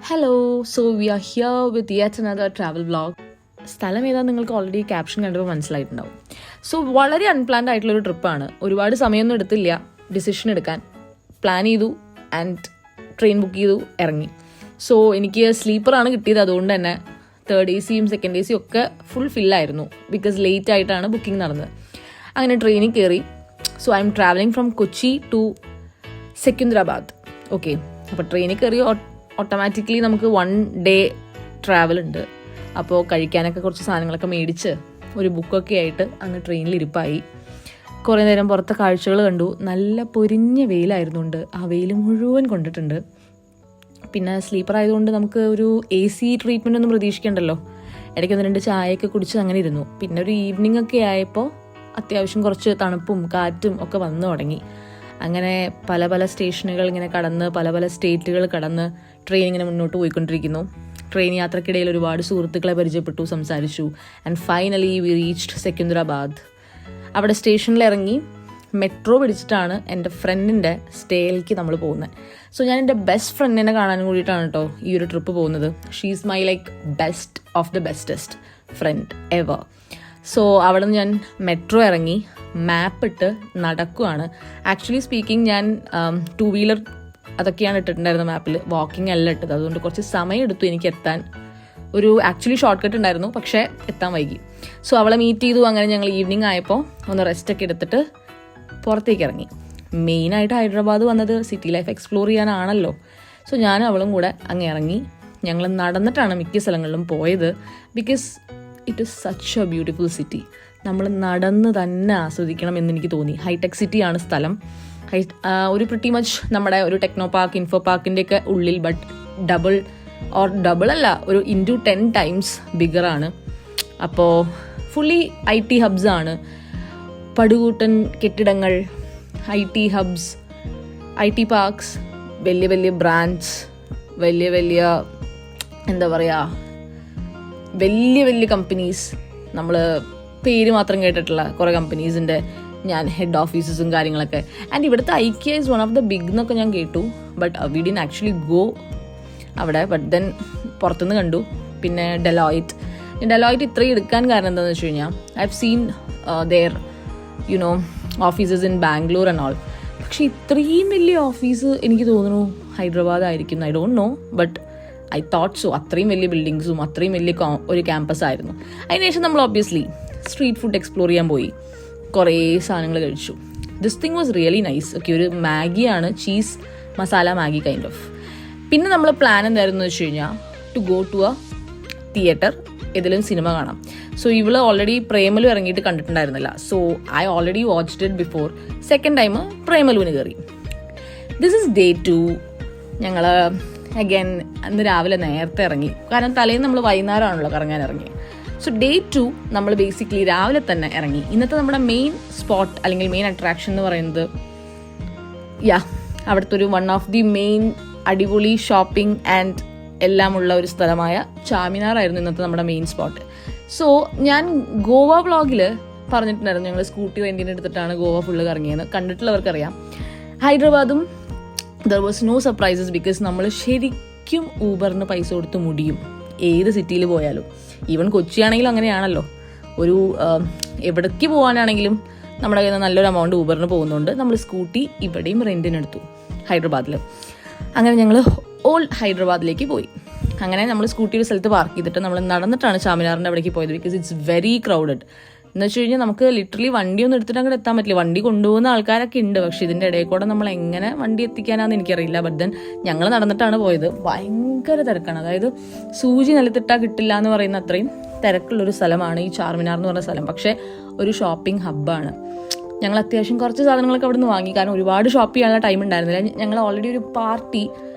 Hello, so we are here with yet another travel vlog. സ്ഥലം ഏതാ നിങ്ങൾക്ക് already caption കണ്ടപ്പോൾ മനസ്സിലായിട്ടുണ്ടാവും. സോ വളരെ അൺപ്ലാൻഡ് ആയിട്ടുള്ളൊരു ട്രിപ്പാണ്. ഒരുപാട് സമയമൊന്നും എടുത്തില്ല ഡിസിഷൻ എടുക്കാൻ. പ്ലാൻ ചെയ്തു ആൻഡ് ട്രെയിൻ ബുക്ക് ചെയ്തു, ഇറങ്ങി. സോ എനിക്ക് സ്ലീപ്പറാണ് കിട്ടിയത്. അതുകൊണ്ട് തന്നെ തേർഡ് എ സിയും സെക്കൻഡ് എ സിയും ഒക്കെ ഫുൾ ഫില്ലായിരുന്നു. ബിക്കോസ് ലേറ്റ് ആയിട്ടാണ് ബുക്കിംഗ് നടന്നത്. അങ്ങനെ ട്രെയിനിൽ കയറി. So I am travelling from Kochi to Secunderabad. Okay, അപ്പോൾ ട്രെയിനിൽ കയറി ഓട്ടോമാറ്റിക്കലി നമുക്ക് 1 ഡേ ട്രാവൽ ഉണ്ട്. അപ്പോൾ കഴിക്കാനൊക്കെ കുറച്ച് സാധനങ്ങളൊക്കെ മേടിച്ച് ഒരു ബുക്കൊക്കെ ആയിട്ട് അങ്ങ് ട്രെയിനിൽ ഇരിപ്പായി. കുറേ നേരം പുറത്തെ കാഴ്ചകൾ കണ്ടു. നല്ല പൊരിഞ്ഞ വെയിലായിരുന്നുണ്ട്. ആ വെയിൽ മുഴുവൻ കൊണ്ടിട്ടുണ്ട്. പിന്നെ സ്ലീപ്പർ ആയതുകൊണ്ട് നമുക്ക് ഒരു AC ട്രീറ്റ്മെൻ്റ് ഒന്നും പ്രതീക്ഷിക്കണ്ടല്ലോ. ഇടയ്ക്ക് 1-2 ചായയൊക്കെ കുടിച്ച് അങ്ങനെ ഇരുന്നു. പിന്നെ ഒരു ഈവനിങ് ഒക്കെ ആയപ്പോൾ അത്യാവശ്യം കുറച്ച് തണുപ്പും കാറ്റും ഒക്കെ വന്നു തുടങ്ങി. അങ്ങനെ പല പല സ്റ്റേഷനുകൾ ഇങ്ങനെ കടന്ന് പല പല സ്റ്റേറ്റുകൾ കടന്ന് ട്രെയിൻ ഇങ്ങനെ മുന്നോട്ട് പോയിക്കൊണ്ടിരിക്കുന്നു. ട്രെയിൻ യാത്രക്കിടയിൽ ഒരുപാട് സുഹൃത്തുക്കളെ പരിചയപ്പെട്ടു, സംസാരിച്ചു. And finally we reached Secunderabad. അവിടെ സ്റ്റേഷനിൽ ഇറങ്ങി മെട്രോ പിടിച്ചിട്ടാണ് എൻ്റെ ഫ്രണ്ടിൻ്റെ സ്റ്റേയിലേക്ക് നമ്മൾ പോകുന്നത്. സോ ഞാൻ എൻ്റെ ബെസ്റ്റ് ഫ്രണ്ടിനെ കാണാനും കൂടിയിട്ടാണ് കേട്ടോ ഈ ഒരു ട്രിപ്പ് പോകുന്നത്. She is my best of the bestest friend ever. So അവിടെ നിന്ന് ഞാൻ മെട്രോ ഇറങ്ങി മാപ്പ് ഇട്ട് നടക്കുവാണ്. ആക്ച്വലി സ്പീക്കിംഗ് ഞാൻ 2 വീലർ അതൊക്കെയാണ് ഇട്ടിട്ടുണ്ടായിരുന്നത് മാപ്പിൽ, വാക്കിംഗ് അല്ല ഇട്ടത്. അതുകൊണ്ട് കുറച്ച് സമയം എടുത്തു എനിക്ക് എത്താൻ. ഒരു ആക്ച്വലി ഷോർട്ട് കട്ട് ഉണ്ടായിരുന്നു, പക്ഷേ എത്താൻ വൈകി. സോ അവളെ മീറ്റ് ചെയ്തു. അങ്ങനെ ഞങ്ങൾ ഈവനിങ് ആയപ്പോൾ ഒന്ന് റെസ്റ്റൊക്കെ എടുത്തിട്ട് പുറത്തേക്ക് ഇറങ്ങി. മെയിനായിട്ട് ഹൈദരാബാദ് വന്നത് സിറ്റി ലൈഫ് എക്സ്പ്ലോർ ചെയ്യാനാണല്ലോ. സോ ഞാനും അവളും കൂടെ അങ്ങ് ഇറങ്ങി. ഞങ്ങൾ നടന്നിട്ടാണ് മിക്ക സ്ഥലങ്ങളിലും പോയത്. Because it is such A beautiful city. നമ്മൾ നടന്ന് തന്നെ ആസ്വദിക്കണം എന്നെനിക്ക് തോന്നി. ഹൈടെക് സിറ്റിയാണ് സ്ഥലം. ഒരു പ്രിറ്റി മച്ച് നമ്മുടെ ഒരു ടെക്നോ പാർക്ക്, ഇൻഫോ പാർക്കിൻ്റെയൊക്കെ ഉള്ളിൽ, ബട്ട് ഡബിൾ അല്ല, ഒരു into 10 times ബിഗറാണ്. അപ്പോൾ ഫുള്ളി IT ഹബ്സ് ആണ്. പടുകൂട്ടൻ കെട്ടിടങ്ങൾ, IT ഹബ്സ്, IT പാർക്സ്, വലിയ വലിയ ബ്രാൻഡ്സ്, വലിയ വലിയ എന്താ പറയുക, വലിയ വലിയ കമ്പനീസ്. നമ്മൾ പേര് മാത്രം കേട്ടിട്ടുള്ള കുറേ കമ്പനീസിൻ്റെ ഞാൻ ഹെഡ് ഓഫീസസും കാര്യങ്ങളൊക്കെ. ആൻഡ് ഇവിടുത്തെ IKEA is one of the big എന്നൊക്കെ ഞാൻ കേട്ടു. But we didn't actually go അവിടെ. ബട്ട് ദെൻ പുറത്തുനിന്ന് കണ്ടു. പിന്നെ ഡെലോയിറ്റ് ഇത്രയും എടുക്കാൻ കാരണം എന്താണെന്ന് വെച്ച് കഴിഞ്ഞാൽ I have seen their offices in Bangalore and all. പക്ഷെ ഇത്രയും വലിയ ഓഫീസ് എനിക്ക് തോന്നുന്നു ഹൈദരാബാദ് ആയിരിക്കും. I don't know, but I thought so. അത്രയും വലിയ ബിൽഡിങ്സും അത്രയും വലിയ ഒരു ക്യാമ്പസ് ആയിരുന്നു. അതിനുശേഷം നമ്മൾ ഒബ്വിയസ്ലി സ്ട്രീറ്റ് ഫുഡ് എക്സ്പ്ലോർ ചെയ്യാൻ പോയി. കുറേ സാധനങ്ങൾ കഴിച്ചു. This thing was really nice. Okay, ഒരു മാഗിയാണ്, cheese masala Maggi kind of. പിന്നെ നമ്മൾ പ്ലാൻ എന്തായിരുന്നു വെച്ച് കഴിഞ്ഞാൽ to go to a theatre, ഏതെങ്കിലും സിനിമ കാണാം. സോ ഇവള് ഓൾറെഡി പ്രേമലു ഇറങ്ങിയിട്ട് കണ്ടിട്ടുണ്ടായിരുന്നില്ല. So I already watched it before. Second time പ്രേമലുവിന് കയറി. This is day 2. ഞങ്ങൾ അഗൈൻ അന്ന് രാവിലെ നേരത്തെ ഇറങ്ങി. കാരണം തലേന്ന് നമ്മൾ വൈകുന്നേരമാണല്ലോ കറങ്ങാൻ ഇറങ്ങി. സോ ഡേ 2 നമ്മൾ ബേസിക്കലി രാവിലെ തന്നെ ഇറങ്ങി. ഇന്നത്തെ നമ്മുടെ മെയിൻ സ്പോട്ട് അല്ലെങ്കിൽ മെയിൻ അട്രാക്ഷൻ എന്ന് പറയുന്നത് അവിടുത്തെ ഒരു വൺ ഓഫ് ദി മെയിൻ അടിപൊളി ഷോപ്പിംഗ് ആൻഡ് എല്ലാമുള്ള ഒരു സ്ഥലമായ ചാർമിനാർ ആയിരുന്നു ഇന്നത്തെ നമ്മുടെ മെയിൻ സ്പോട്ട്. സോ ഞാൻ ഗോവ വ്ളോഗിൽ പറഞ്ഞിട്ടുണ്ടായിരുന്നു ഞങ്ങൾ സ്കൂട്ടി റെന്റിന് എടുത്തിട്ടാണ് ഗോവ ഫുള്ള് കറങ്ങിയെന്ന്. കണ്ടിട്ടുള്ളവർക്കറിയാം. ഹൈദരാബാദും there was no surprises. Because നമ്മൾ ശരിക്കും ഊബറിന് പൈസ കൊടുത്ത് മുടിയും ഏത് സിറ്റിയിൽ പോയാലും. ഈവൻ കൊച്ചി ആണെങ്കിലും അങ്ങനെയാണല്ലോ. ഒരു എവിടേക്ക് പോകാനാണെങ്കിലും നമ്മുടെ കയ്യിൽ നിന്ന് നല്ലൊരു എമൗണ്ട് ഊബറിന് പോകുന്നുണ്ട്. നമ്മൾ സ്കൂട്ടി ഇവിടെയും റെൻറ്റിനെടുത്തു ഹൈദരാബാദിൽ. അങ്ങനെ ഞങ്ങൾ ഓൾഡ് ഹൈദരാബാദിലേക്ക് പോയി. അങ്ങനെ നമ്മൾ സ്കൂട്ടി ഒരു സ്ഥലത്ത് പാർക്ക് ചെയ്തിട്ട് നമ്മൾ നടന്നിട്ടാണ് ചാമിനാറിൻ്റെ അവിടേക്ക് പോയത്. Because it's very crowded. എന്ന് വെച്ച് കഴിഞ്ഞാൽ നമുക്ക് ലിറ്ററലി വണ്ടിയൊന്നും എടുത്തിട്ട് അങ്ങോട്ട് എത്താൻ പറ്റില്ല. വണ്ടി കൊണ്ടുപോകുന്ന ആൾക്കാരൊക്കെ ഉണ്ട്. പക്ഷെ ഇതിൻ്റെ ഇടയിൽ കൂടെ നമ്മൾ എങ്ങനെ വണ്ടി എത്തിക്കാനാന്ന് എനിക്കറിയില്ല. ബട്ട് ദെൻ ഞങ്ങൾ നടന്നിട്ടാണ് പോയത്. ഭയങ്കര തിരക്കാണ്. അതായത് സൂചി നിലത്തിട്ടാൽ കിട്ടില്ല എന്ന് പറയുന്ന അത്രയും തിരക്കുള്ളൊരു സ്ഥലമാണ് ഈ ചാർമിനാർ എന്ന് പറഞ്ഞ സ്ഥലം. പക്ഷേ ഒരു ഷോപ്പിംഗ് ഹബ്ബാണ്. ഞങ്ങൾ അത്യാവശ്യം കുറച്ച് സാധനങ്ങളൊക്കെ അവിടെ നിന്ന് വാങ്ങി. കാരണം ഒരുപാട് ഷോപ്പ് ചെയ്യാനുള്ള ടൈം ഉണ്ടായിരുന്നില്ല. ഞങ്ങൾ ഓൾറെഡി ഒരു പാർട്ടി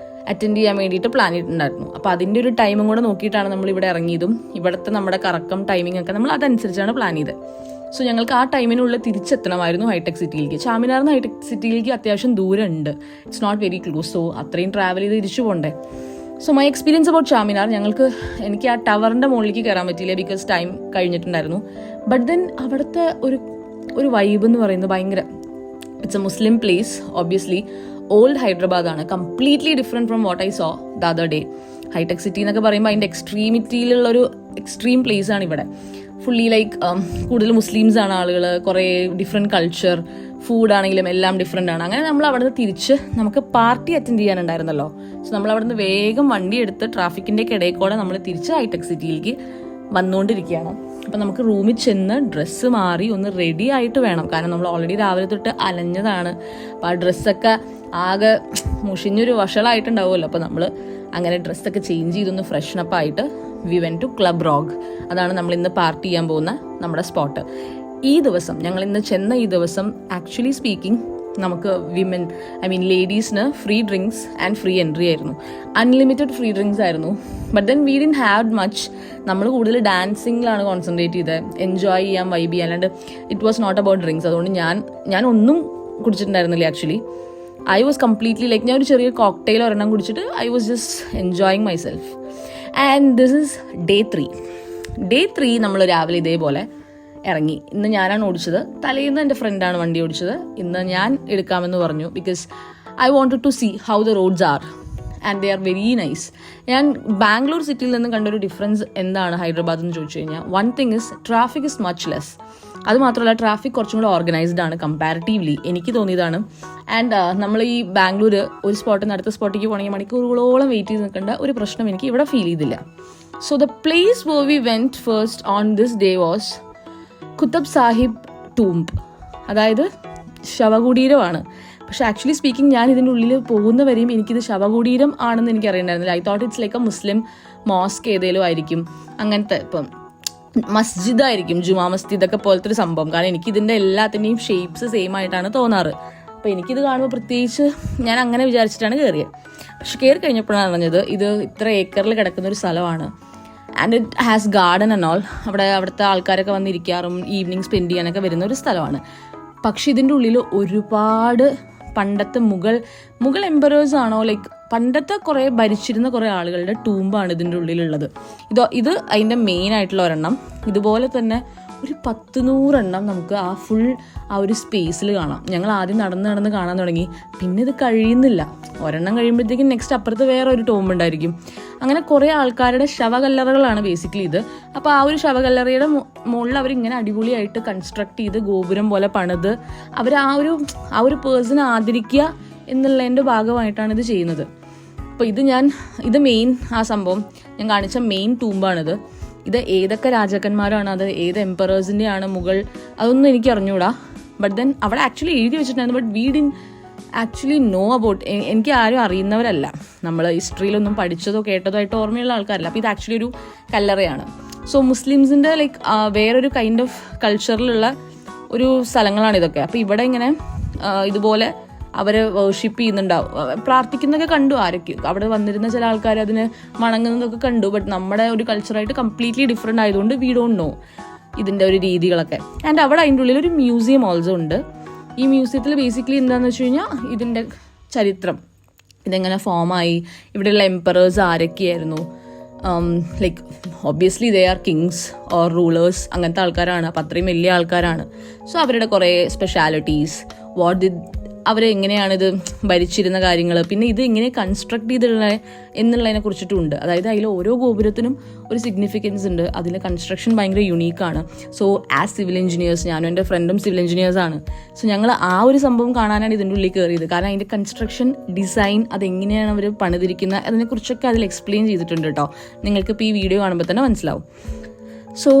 അറ്റൻഡ് ചെയ്യാൻ വേണ്ടിയിട്ട് പ്ലാൻ ചെയ്തിട്ടുണ്ടായിരുന്നു. അപ്പോൾ അതിൻ്റെ ഒരു ടൈമും കൂടെ നോക്കിയിട്ടാണ് നമ്മൾ ഇവിടെ ഇറങ്ങിയതും. ഇവിടുത്തെ നമ്മുടെ കറക്കം ടൈമിംഗ് ഒക്കെ നമ്മൾ അതനുസരിച്ചാണ് പ്ലാൻ ചെയ്തത്. സോ ഞങ്ങൾക്ക് ആ ടൈമിനുള്ളിൽ തിരിച്ചെത്തണമായിരുന്നു ഹൈടെക് സിറ്റിയിലേക്ക്. ചാമിനാറിന് ഹൈടെക് സിറ്റിയിലേക്ക് അത്യാവശ്യം ദൂരം ഉണ്ട്. It's not very close. So അത്രയും ട്രാവൽ ചെയ്ത് തിരിച്ചു പോകണ്ടേ. So my experience about Charminar, എനിക്ക് ആ ടവറിൻ്റെ മുകളിലേക്ക് കയറാൻ പറ്റിയില്ല. ബിക്കോസ് ടൈം കഴിഞ്ഞിട്ടുണ്ടായിരുന്നു. ബട്ട് ദെൻ അവിടുത്തെ ഒരു വൈബ് എന്ന് പറയുന്നത് ഭയങ്കര, it's a Muslim place. Obviously old Hyderabad ആണ്. Completely different from what I saw the other day. ഹൈടെക് സിറ്റി എന്നൊക്കെ പറയുമ്പോൾ അതിൻ്റെ എക്സ്ട്രീമിറ്റിയിലുള്ളൊരു എക്സ്ട്രീം പ്ലേസ് ആണ് ഇവിടെ. ഫുള്ളി ലൈക്ക് കൂടുതൽ മുസ്ലിംസ് ആണ് ആളുകൾ, കുറേ ഡിഫറെൻറ്റ് കൾച്ചർ, ഫുഡാണെങ്കിലും എല്ലാം ഡിഫറെൻ്റ് ആണ്. അങ്ങനെ നമ്മൾ അവിടെ നിന്ന് തിരിച്ച് നമുക്ക് പാർട്ടി അറ്റൻഡ് ചെയ്യാനുണ്ടായിരുന്നല്ലോ. സോ നമ്മൾ അവിടെ നിന്ന് വേഗം വണ്ടി എടുത്ത് ട്രാഫിക്കിൻ്റെ ഇടയിൽ കൂടെ നമ്മൾ തിരിച്ച് ഹൈടെക് സിറ്റിയിലേക്ക് വന്നുകൊണ്ടിരിക്കുകയാണ്. അപ്പം നമുക്ക് റൂമിൽ ചെന്ന് ഡ്രസ്സ് മാറി ഒന്ന് റെഡി ആയിട്ട് വേണം, കാരണം നമ്മൾ ഓൾറെഡി രാവിലെ തൊട്ട് അലഞ്ഞതാണ്. അപ്പം ആ ഡ്രസ്സൊക്കെ ആകെ മുഷിഞ്ഞൊരു വഷളായിട്ടുണ്ടാവുമല്ലോ. അപ്പോൾ നമ്മൾ അങ്ങനെ ഡ്രസ്സൊക്കെ ചേഞ്ച് ചെയ്തൊന്ന് ഫ്രഷ്നപ്പ് ആയിട്ട് we went to Club Rogue. അതാണ് നമ്മൾ ഇന്ന് പാർട്ടി ചെയ്യാൻ പോകുന്ന നമ്മുടെ സ്പോട്ട്. ഈ ദിവസം ഞങ്ങൾ ഇന്ന് ചെന്ന ഈ ദിവസം ആക്ച്വലി സ്പീക്കിംഗ് നമുക്ക് ലേഡീസിന് free drinks and free entry ആയിരുന്നു. അൺലിമിറ്റഡ് ഫ്രീ ഡ്രിങ്ക്സ് ആയിരുന്നു. But then we didn't have much. നമ്മൾ കൂടുതൽ ഡാൻസിങ്ങിലാണ് കോൺസെൻട്രേറ്റ് ചെയ്തത്, എൻജോയ് ചെയ്യാൻ, വൈബ് ചെയ്യാൻ. അല്ലാണ്ട് it was not about drinks. അതുകൊണ്ട് ഞാൻ ഒന്നും കുടിച്ചിട്ടുണ്ടായിരുന്നില്ല actually. I was completely like ഞാൻ ഒരു ചെറിയ കോക്ടെയിൽ ഒരെണ്ണം കുടിച്ചിട്ട് I was just enjoying myself. And this is day three നമ്മൾ രാവിലെ ഇതേപോലെ ഇറങ്ങി. ഇന്ന് ഞാനാണ് ഓടിച്ചത്. തലേന്ന് എൻ്റെ ഫ്രണ്ടാണ് വണ്ടി ഓടിച്ചത്. ഇന്ന് ഞാൻ എടുക്കാമെന്ന് പറഞ്ഞു, because I wanted to see how the roads are and they are very nice. ഞാൻ ബാംഗ്ലൂർ സിറ്റിയിൽ നിന്ന് കണ്ടൊരു ഡിഫറൻസ് എന്താണ് ഹൈദരാബാദ് എന്ന് ചോദിച്ചു കഴിഞ്ഞാൽ, one thing is traffic is much less. അത് മാത്രമല്ല ട്രാഫിക് കുറച്ചും കൂടെ ഓർഗനൈസ്ഡ് ആണ് കമ്പാരിറ്റീവ്ലി, എനിക്ക് തോന്നിയതാണ്. ആൻഡ് നമ്മൾ ഈ ബാംഗ്ലൂർ ഒരു സ്പോട്ടിൽ നിന്ന് അടുത്ത സ്പോട്ടിലേക്ക് പോകണമെങ്കിൽ മണിക്കൂറുകളോളം വെയിറ്റ് ചെയ്ത് നിൽക്കേണ്ട ഒരു പ്രശ്നം എനിക്ക് ഇവിടെ ഫീൽ ചെയ്തില്ല. So the place where we went first on this day was Qutub Sahib tomb, അതായത് ശവകുടീരമാണ്. പക്ഷെ ആക്ച്വലി സ്പീക്കിംഗ് ഞാൻ ഇതിൻ്റെ ഉള്ളിൽ പോകുന്നവരെയും എനിക്കിത് ശവകുടീരം ആണെന്ന് എനിക്ക് അറിയണ്ടായിരുന്നില്ല. I thought it's like a Muslim mosque ഏതെങ്കിലും ആയിരിക്കും, അങ്ങനത്തെ ഇപ്പം മസ്ജിദ് ആയിരിക്കും, ജുമാ മസ്ജിദ് ഒക്കെ പോലത്തെ ഒരു സംഭവം. കാരണം എനിക്ക് ഇതിൻ്റെ എല്ലാത്തിൻ്റെയും ഷേപ്സ് സെയിം ആയിട്ടാണ് തോന്നാറ്. അപ്പോൾ എനിക്കിത് കാണുമ്പോൾ പ്രത്യേകിച്ച് ഞാൻ അങ്ങനെ വിചാരിച്ചിട്ടാണ് കയറിയത്. പക്ഷെ കയറി കഴിഞ്ഞപ്പോഴാണ് അറിഞ്ഞത് ഇത് ഇത്ര ഏക്കറിൽ കിടക്കുന്ന ഒരു സ്ഥലമാണ്. And it has garden and all. അവിടുത്തെ ആൾക്കാരൊക്കെ വന്നിരിക്കാറും ഈവനിങ് സ്പെൻഡ് ചെയ്യാനൊക്കെ വരുന്ന ഒരു സ്ഥലമാണ്. പക്ഷെ ഇതിൻ്റെ ഉള്ളിൽ ഒരുപാട് പണ്ടത്തെ മുഗൾ എംപറേഴ്സ് ആണോ, ലൈക്ക് പണ്ടത്തെ കുറേ ഭരിച്ചിരുന്ന കുറേ ആളുകളുടെ ടൂമ്പാണ് ഇതിൻ്റെ ഉള്ളിലുള്ളത്. ഇത് അതിൻ്റെ മെയിൻ ആയിട്ടുള്ള ഒരെണ്ണം. ഇതുപോലെ തന്നെ ഒരു 100 നമുക്ക് ആ ഒരു സ്പേസിൽ കാണാം. ഞങ്ങൾ ആദ്യം നടന്ന് കാണാൻ തുടങ്ങി. പിന്നെ ഇത് കഴിയുന്നില്ല. ഒരെണ്ണം കഴിയുമ്പോഴത്തേക്കും നെക്സ്റ്റ് അപ്പുറത്ത് വേറെ ഒരു ടൂമ്പ് ഉണ്ടായിരിക്കും. അങ്ങനെ കുറേ ആൾക്കാരുടെ ശവകല്ലറകളാണ് ബേസിക്കലി ഇത്. അപ്പോൾ ആ ഒരു ശവകല്ലറയുടെ മുകളിൽ അവരിങ്ങനെ അടിപൊളിയായിട്ട് കൺസ്ട്രക്ട് ചെയ്ത് ഗോപുരം പോലെ പണിത് അവർ ആ ഒരു പേഴ്സണെ ആദരിക്കുക എന്നുള്ളതിൻ്റെ ഭാഗമായിട്ടാണ് ഇത് ചെയ്യുന്നത്. അപ്പോൾ ഇത് മെയിൻ ആ സംഭവം ഞാൻ കാണിച്ച മെയിൻ ടൂമ്പാണിത്. ഇത് ഏതൊക്കെ രാജാക്കന്മാരാണ്, അത് ഏത് എംപറേഴ്സിൻ്റെ ആണ്, മുഗൾ, അതൊന്നും എനിക്ക് അറിഞ്ഞൂടാ. ബട്ട് ദെൻ അവിടെ ആക്ച്വലി എഴുതി വെച്ചിട്ടുണ്ടായിരുന്നു. But we didn't actually know about. എനിക്ക് ആരും അറിയുന്നവരല്ല, നമ്മൾ ഹിസ്റ്ററിയിലൊന്നും പഠിച്ചതോ കേട്ടതോ ആയിട്ട് ഓർമ്മയുള്ള ആൾക്കാരല്ല. അപ്പോൾ ഇത് ആക്ച്വലി ഒരു കല്ലറയാണ്. സോ മുസ്ലിംസിൻ്റെ ലൈക്ക് വേറൊരു കൈൻഡ് ഓഫ് കൾച്ചറിലുള്ള ഒരു സ്ഥലങ്ങളാണ് ഇതൊക്കെ. അപ്പോൾ ഇവിടെ ഇങ്ങനെ ഇതുപോലെ അവരെ വർഷിപ്പ് ചെയ്യുന്നുണ്ടാവും, പ്രാർത്ഥിക്കുന്നതൊക്കെ കണ്ടു. ആരൊക്കെ അവിടെ വന്നിരുന്ന ചില ആൾക്കാർ അതിന് വണങ്ങുന്നതൊക്കെ കണ്ടു. ബട്ട് നമ്മുടെ ഒരു കൾച്ചറായിട്ട് കംപ്ലീറ്റ്ലി ഡിഫറെൻ്റ് ആയതുകൊണ്ട് വി ഡോണ്ട് നോ ഇതിൻ്റെ ഒരു രീതികളൊക്കെ. ആൻഡ് അവിടെ അതിൻ്റെ ഉള്ളിൽ ഒരു മ്യൂസിയം ഓൾസോ ഉണ്ട്. ഈ മ്യൂസിയത്തിൽ ബേസിക്കലി എന്താണെന്ന് വെച്ച് കഴിഞ്ഞാൽ ഇതിൻ്റെ ചരിത്രം, ഇതെങ്ങനെ ഫോമായി, ഇവിടെയുള്ള എംപറേഴ്സ് ആരൊക്കെയായിരുന്നു, like obviously they are kings or rulers, അങ്ങനത്തെ ആൾക്കാരാണ്. അപ്പം അത്രയും വലിയ ആൾക്കാരാണ്. സോ അവരുടെ കുറേ സ്പെഷ്യാലിറ്റീസ്, അവരെങ്ങനെയാണിത് ഭരിച്ചിരുന്ന കാര്യങ്ങൾ, പിന്നെ ഇത് എങ്ങനെ കൺസ്ട്രക്ട് ചെയ്തിട്ടുള്ള എന്നുള്ളതിനെ കുറിച്ചിട്ടുമുണ്ട്. അതായത് അതിൽ ഓരോ ഗോപുരത്തിനും ഒരു സിഗ്നിഫിക്കൻസ് ഉണ്ട്. അതിലെ കൺസ്ട്രക്ഷൻ ഭയങ്കര യുണീക്കാണ്. സോ ആസ് സിവിൽ എഞ്ചിനീയേഴ്സ്, ഞാനും എൻ്റെ ഫ്രണ്ടും സിവിൽ എഞ്ചിനീയേഴ്സാണ്. സോ ഞങ്ങൾ ആ ഒരു സംഭവം കാണാനാണ് ഇതിൻ്റെ ഉള്ളിൽ കയറിയത്. കാരണം അതിൻ്റെ കൺസ്ട്രക്ഷൻ ഡിസൈൻ, അതെങ്ങനെയാണ് അവർ പണിതിരിക്കുന്നത്, അതിനെക്കുറിച്ചൊക്കെ അതിൽ എക്സ്പ്ലെയിൻ ചെയ്തിട്ടുണ്ട് കേട്ടോ. നിങ്ങൾക്കിപ്പോൾ ഈ വീഡിയോ കാണുമ്പോൾ തന്നെ മനസ്സിലാവും. സോ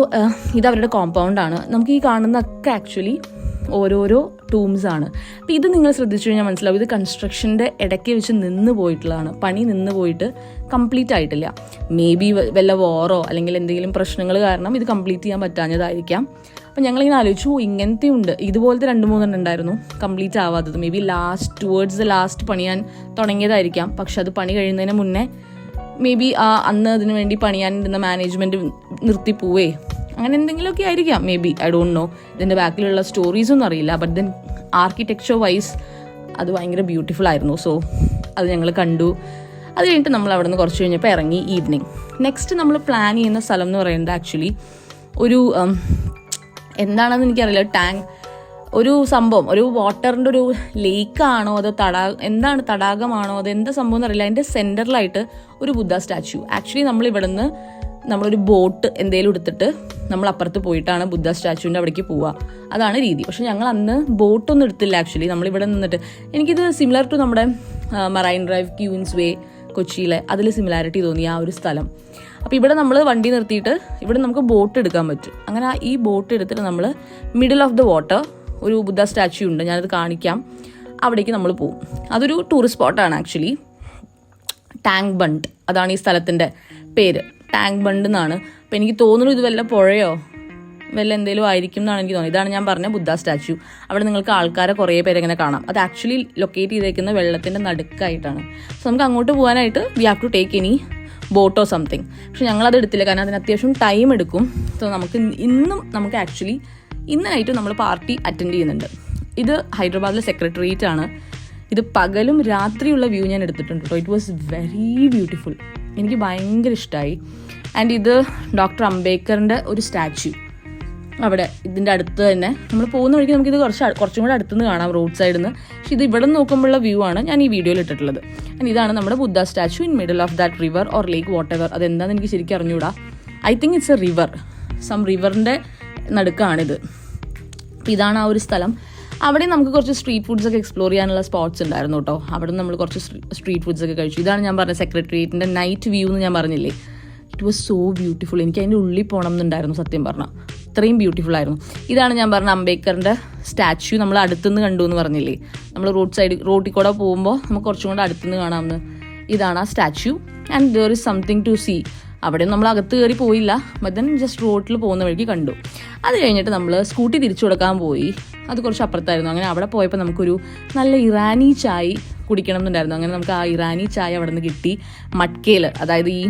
ഇത് അവരുടെ കോമ്പൗണ്ടാണ്. നമുക്ക് ഈ കാണുന്നതൊക്കെ ആക്ച്വലി ഓരോരോ ടൂംസ് ആണ്. അപ്പോൾ ഇത് നിങ്ങൾ ശ്രദ്ധിച്ചു കഴിഞ്ഞാൽ മനസ്സിലാവും, ഇത് കൺസ്ട്രക്ഷൻ്റെ ഇടയ്ക്ക് വെച്ച് നിന്ന് പോയിട്ടുള്ളതാണ്. പണി നിന്ന് പോയിട്ട് കംപ്ലീറ്റ് ആയിട്ടില്ല. മേ ബി വല്ല വോറോ അല്ലെങ്കിൽ എന്തെങ്കിലും പ്രശ്നങ്ങൾ കാരണം ഇത് കംപ്ലീറ്റ് ചെയ്യാൻ പറ്റാഞ്ഞതായിരിക്കാം. അപ്പോൾ ഞങ്ങളിങ്ങനെ ആലോചിച്ചു, ഇങ്ങനത്തെ ഉണ്ട്, ഇതുപോലത്തെ 2-3 ഉണ്ടായിരുന്നു കംപ്ലീറ്റ് ആവാത്തത്. Maybe towards the last പണിയാൻ തുടങ്ങിയതായിരിക്കാം. പക്ഷെ അത് പണി കഴിയുന്നതിന് മുന്നേ മേ ബി അന്ന് അതിനു വേണ്ടി പണിയാനിരുന്ന മാനേജ്മെൻറ്റ് നിർത്തിപ്പോവേ അങ്ങനെ എന്തെങ്കിലുമൊക്കെ ആയിരിക്കാം. May be, I don't no. ഇതിൻ്റെ ബാക്കിലുള്ള സ്റ്റോറീസൊന്നും അറിയില്ല. ബട്ട് ദെൻ ആർക്കിടെക്ചർ വൈസ് അത് ഭയങ്കര ബ്യൂട്ടിഫുൾ ആയിരുന്നു. സോ അത് ഞങ്ങൾ കണ്ടു. അത് കഴിഞ്ഞിട്ട് നമ്മൾ അവിടെ നിന്ന് കുറച്ച് കഴിഞ്ഞപ്പോൾ ഇറങ്ങി ഈവനിങ്. നെക്സ്റ്റ് നമ്മൾ പ്ലാൻ ചെയ്യുന്ന സ്ഥലം എന്ന് പറയുന്നത് ആക്ച്വലി ഒരു എന്താണെന്ന് എനിക്കറിയില്ല, ഒരു സംഭവം, ഒരു വാട്ടറിൻ്റെ ഒരു ലേക്കാണോ അതോ എന്താണ് തടാകമാണോ അത് എന്താ സംഭവം എന്നറിയില്ല, അതിൻ്റെ സെൻറ്ററിലായിട്ട് ഒരു ബുദ്ധ സ്റ്റാച്യു. ആക്ച്വലി നമ്മൾ ഇവിടെ നിന്ന് നമ്മളൊരു ബോട്ട് എന്തെങ്കിലും എടുത്തിട്ട് നമ്മൾ അപ്പുറത്ത് പോയിട്ടാണ് ബുദ്ധ സ്റ്റാച്യുവിൻ്റെ അവിടേക്ക് പോവുക. അതാണ് രീതി. പക്ഷെ ഞങ്ങൾ അന്ന് ബോട്ടൊന്നും എടുത്തില്ല. ആക്ച്വലി നമ്മളിവിടെ നിന്നിട്ട് എനിക്കിത് സിമിലർ ടു നമ്മുടെ മറൈൻ ഡ്രൈവ്, ക്യൂൻസ് വേ കൊച്ചിയിലെ അതിൽ സിമിലാരിറ്റി തോന്നി ആ ഒരു സ്ഥലം. അപ്പോൾ ഇവിടെ നമ്മൾ വണ്ടി നിർത്തിയിട്ട് ഇവിടെ നമുക്ക് ബോട്ട് എടുക്കാൻ പറ്റും. അങ്ങനെ ഈ ബോട്ട് എടുത്തിട്ട് നമ്മൾ മിഡിൽ ഓഫ് ദ വാട്ടർ ഒരു ബുദ്ധ സ്റ്റാച്യു ഉണ്ട്, ഞാനത് കാണിക്കാം, അവിടേക്ക് നമ്മൾ പോകും. അതൊരു ടൂറിസ്റ്റ് സ്പോട്ടാണ് ആക്ച്വലി. ടാങ്ക് ബണ്ട് അതാണ് ഈ സ്ഥലത്തിൻ്റെ പേര്, ടാങ്ക് ബണ്ട് എന്നാണ്. അപ്പോൾ എനിക്ക് തോന്നുന്നു ഇത് വല്ല പുഴയോ വല്ല എന്തെങ്കിലും ആയിരിക്കും എന്നാണ് എനിക്ക് തോന്നുന്നത്. ഇതാണ് ഞാൻ പറഞ്ഞ ബുദ്ധ സ്റ്റാച്യു. അവിടെ നിങ്ങൾക്ക് ആൾക്കാരെ കുറേ പേരെങ്ങനെ കാണാം. അത് ആക്ച്വലി ലൊക്കേറ്റ് ചെയ്തേക്കുന്ന വെള്ളത്തിൻ്റെ നടുക്കായിട്ടാണ്. സോ നമുക്ക് അങ്ങോട്ട് പോകാനായിട്ട് we have to take any boat or something. പക്ഷെ ഞങ്ങളത് എടുത്തില്ല, കാരണം അതിന് അത്യാവശ്യം ടൈം എടുക്കും. സോ നമുക്ക് ആക്ച്വലി ഇന്നായിട്ട് നമ്മൾ പാർട്ടി അറ്റൻഡ് ചെയ്യുന്നുണ്ട്. ഇത് ഹൈദരാബാദിലെ സെക്രട്ടേറിയറ്റ് ആണ്. ഇത് പകലും രാത്രിയുള്ള വ്യൂ ഞാൻ എടുത്തിട്ടുണ്ട് കേട്ടോ. ഇറ്റ് വാസ് വെരി ബ്യൂട്ടിഫുൾ, എനിക്ക് ഭയങ്കര ഇഷ്ടമായി. ആൻഡ് ഇത് ഡോക്ടർ അംബേദ്കറിൻ്റെ ഒരു സ്റ്റാച്യു അവിടെ ഇതിൻ്റെ അടുത്ത് തന്നെ. നമ്മൾ പോകുന്ന വഴിക്ക് നമുക്കിത് കുറച്ചും കൂടെ അടുത്തുനിന്ന് കാണാം, റോഡ് സൈഡിൽ നിന്ന്. പക്ഷേ ഇത് ഇവിടെ നോക്കുമ്പോഴുള്ള വ്യൂ ആണ് ഞാൻ ഈ വീഡിയോയിൽ ഇട്ടിട്ടുള്ളത്. ആൻഡ് ഇതാണ് നമ്മുടെ Buddha statue in middle of that river or lake, whatever. അതെന്താണെന്ന് എനിക്ക് ശരിക്കും അറിഞ്ഞൂടാ. I think it's a river, റിവറിൻ്റെ നടുക്കാണിത്. അപ്പോൾ ഇതാണ് ആ ഒരു സ്ഥലം. അവിടെ നമുക്ക് കുറച്ച് സ്ട്രീറ്റ് ഫുഡ്സ് ഒക്കെ എക്സ്പ്ലോർ ചെയ്യാനുള്ള സ്പോട്ട്സ് ഉണ്ടായിരുന്നു കേട്ടോ. അവിടെ നമ്മൾ കുറച്ച് സ്ട്രീറ്റ് ഫുഡ്സ് ഒക്കെ കഴിച്ചു. ഇതാണ് ഞാൻ പറഞ്ഞ സെക്രട്ടേറിയറ്റിൻ്റെ നൈറ്റ് വ്യൂ എന്ന് ഞാൻ പറഞ്ഞില്ലേ. It was so beautiful. എനിക്ക് അതിൻ്റെ ഉള്ളിൽ പോകണം എന്നുണ്ടായിരുന്നു സത്യം പറഞ്ഞാൽ, അത്രയും ബ്യൂട്ടിഫുൾ ആയിരുന്നു. ഇതാണ് ഞാൻ പറഞ്ഞ അംബേദ്കറിൻ്റെ സ്റ്റാച്യു. നമ്മൾ അടുത്തുനിന്ന് കണ്ടു എന്ന് പറഞ്ഞില്ലേ, നമ്മൾ റോഡിൽ കൂടെ പോകുമ്പോൾ നമുക്ക് കുറച്ചും കൂടെ അടുത്തുനിന്ന് കാണാമെന്ന്. ഇതാണ് ആ statue. And there is something to see. അവിടെ നമ്മൾ അകത്ത് കയറി പോയില്ല, ബട്ട് ദെൻ ജസ്റ്റ് റോഡിൽ പോകുന്ന വഴിക്ക് കണ്ടു. അത് കഴിഞ്ഞിട്ട് നമ്മൾ സ്കൂട്ടി തിരിച്ചു കൊടുക്കാൻ പോയി. അത് കുറച്ച് അപ്പുറത്തായിരുന്നു. അങ്ങനെ അവിടെ പോയപ്പോൾ നമുക്കൊരു നല്ല ഇറാനി ചായ കുടിക്കണം എന്നുണ്ടായിരുന്നു. അങ്ങനെ നമുക്ക് ആ ഇറാനി ചായ അവിടെ നിന്ന് കിട്ടി. മട്കയിൽ, അതായത് ഈ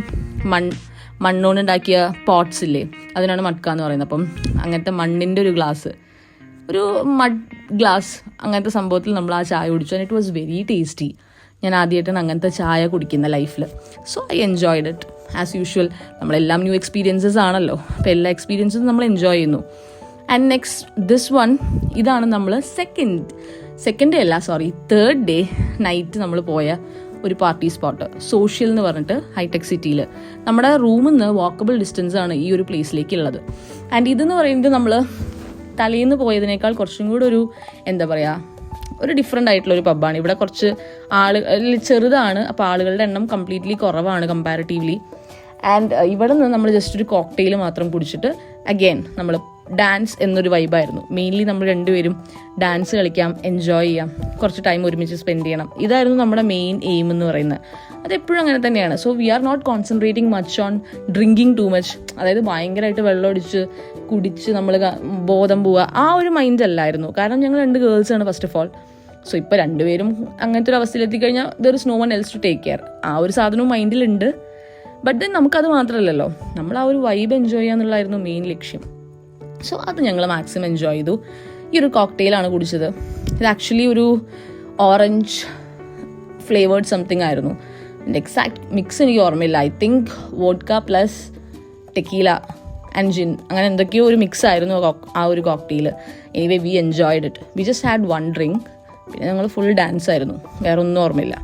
മണ്ണുകൊണ്ടുണ്ടാക്കിയ പോട്ട്സ് ഇല്ലേ, അതിനാണ് മട്ക എന്ന് പറയുന്നത്. അപ്പം അങ്ങനത്തെ മണ്ണിൻ്റെ ഒരു ഗ്ലാസ്, ഒരു മഡ് ഗ്ലാസ് അങ്ങനത്തെ സംഭവത്തിൽ നമ്മൾ ആ ചായ കുടിച്ചു. And it was very tasty. ഞാൻ ആദ്യമായിട്ടാണ് അങ്ങനത്തെ ചായ കുടിക്കുന്ന ലൈഫിൽ. So I enjoyed it as usual. നമ്മളെല്ലാം ന്യൂ എക്സ്പീരിയൻസസ് ആണല്ലോ, അപ്പോൾ എല്ലാ എക്സ്പീരിയൻസും നമ്മൾ എൻജോയ് ചെയ്യുന്നു. ആൻഡ് നെക്സ്റ്റ് ദിസ് വൺ, ഇതാണ് നമ്മൾ തേർഡ് ഡേ നൈറ്റ് നമ്മൾ പോയ ഒരു പാർട്ടി സ്പോട്ട്, സോഷ്യൽ എന്ന് പറഞ്ഞിട്ട് ഹൈടെക് സിറ്റിയിൽ. നമ്മുടെ റൂമിൽ നിന്ന് വാക്കബിൾ ഡിസ്റ്റൻസ് ആണ് ഈ ഒരു പ്ലേസിലേക്ക് ഉള്ളത്. ആൻഡ് ഇതെന്ന് പറയുന്നത് നമ്മൾ തലേന്ന് പോയതിനേക്കാൾ കുറച്ചും കൂടെ ഒരു എന്താ പറയുക, ഒരു ഡിഫറെൻ്റ് ആയിട്ടുള്ളൊരു പബ്ബാണ്. ഇവിടെ കുറച്ച് ചെറുതാണ്, അപ്പോൾ ആളുകളുടെ എണ്ണം കംപ്ലീറ്റ്ലി കുറവാണ് കമ്പാരിറ്റീവ്ലി. ആൻഡ് ഇവിടെ നിന്ന് നമ്മൾ ജസ്റ്റ് ഒരു കോക്ടെയിൽ മാത്രം കുടിച്ചിട്ട് അഗെയിൻ നമ്മൾ ഡാൻസ് എന്നൊരു വൈബായിരുന്നു. മെയിൻലി നമ്മൾ രണ്ടുപേരും ഡാൻസ് കളിക്കാം, എൻജോയ് ചെയ്യാം, കുറച്ച് ടൈം ഒരുമിച്ച് സ്പെൻഡ് ചെയ്യണം. ഇതായിരുന്നു നമ്മുടെ മെയിൻ എയിം എന്ന് പറയുന്നത്. അതെപ്പോഴും അങ്ങനെ തന്നെയാണ്. So we are not concentrating much on drinking too much, അതായത് ഭയങ്കരമായിട്ട് വെള്ളമടിച്ച് കുടിച്ച് നമ്മൾ ബോധം പോവുക, ആ ഒരു മൈൻഡ് അല്ലായിരുന്നു. കാരണം ഞങ്ങൾ 2 ഗേൾസാണ് ഫസ്റ്റ് ഓഫ് ഓൾ. സോ ഇപ്പോൾ രണ്ടുപേരും അങ്ങനത്തെ ഒരു അവസ്ഥയിലെത്തിക്കഴിഞ്ഞാൽ there is no one else to take care. ആ ഒരു സാധനവും മൈൻഡിലുണ്ട്. ബട്ട് ദെൻ നമുക്കത് മാത്രമല്ലല്ലോ, നമ്മൾ ആ ഒരു വൈബ് എൻജോയ് ചെയ്യുക എന്നുള്ളതായിരുന്നു മെയിൻ ലക്ഷ്യം. സോ അത് ഞങ്ങൾ മാക്സിമം എൻജോയ് ചെയ്തു. ഈ ഒരു കോക്ടെയിലാണ് കുടിച്ചത്. ഇത് ആക്ച്വലി ഒരു ഓറഞ്ച് ഫ്ലേവേർഡ് സംതിങ് ആയിരുന്നു. എൻ്റെ എക്സാക്ട് മിക്സ് എനിക്ക് ഓർമ്മയില്ല. I think vodka plus tequila and gin, അങ്ങനെ എന്തൊക്കെയോ ഒരു മിക്സ് ആയിരുന്നു ആ ഒരു cocktail. Anyway we enjoyed it. We just had 1 drink. പിന്നെ ഞങ്ങൾ ഫുൾ ഡാൻസ് ആയിരുന്നു, വേറെ ഒന്നും ഓർമ്മയില്ല.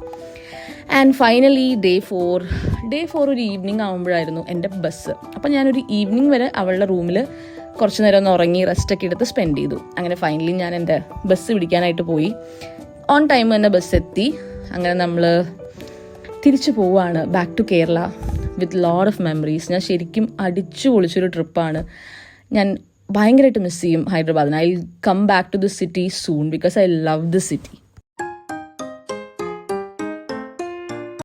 ആൻഡ് ഫൈനലി ഡേ 4 ഒരു ഈവനിങ് ആകുമ്പോഴായിരുന്നു എൻ്റെ ബസ്. അപ്പം ഞാനൊരു ഈവനിങ് വരെ അവളുടെ റൂമിൽ കുറച്ച് നേരം ഒന്ന് ഉറങ്ങി റെസ്റ്റൊക്കെ എടുത്ത് സ്പെൻഡ് ചെയ്തു. അങ്ങനെ ഫൈനലി ഞാൻ എൻ്റെ ബസ് പിടിക്കാനായിട്ട് പോയി. ഓൺ ടൈം തന്നെ ബസ് എത്തി. അങ്ങനെ നമ്മൾ തിരിച്ചു പോവുകയാണ് back to Kerala with lot of memories. ഞാൻ ശരിക്കും അടിച്ചു പൊളിച്ചൊരു ട്രിപ്പാണ്. ഞാൻ ഭയങ്കരമായിട്ട് മിസ് ചെയ്യും ഹൈദരാബാദിന്. I come back to this city soon because I love this city.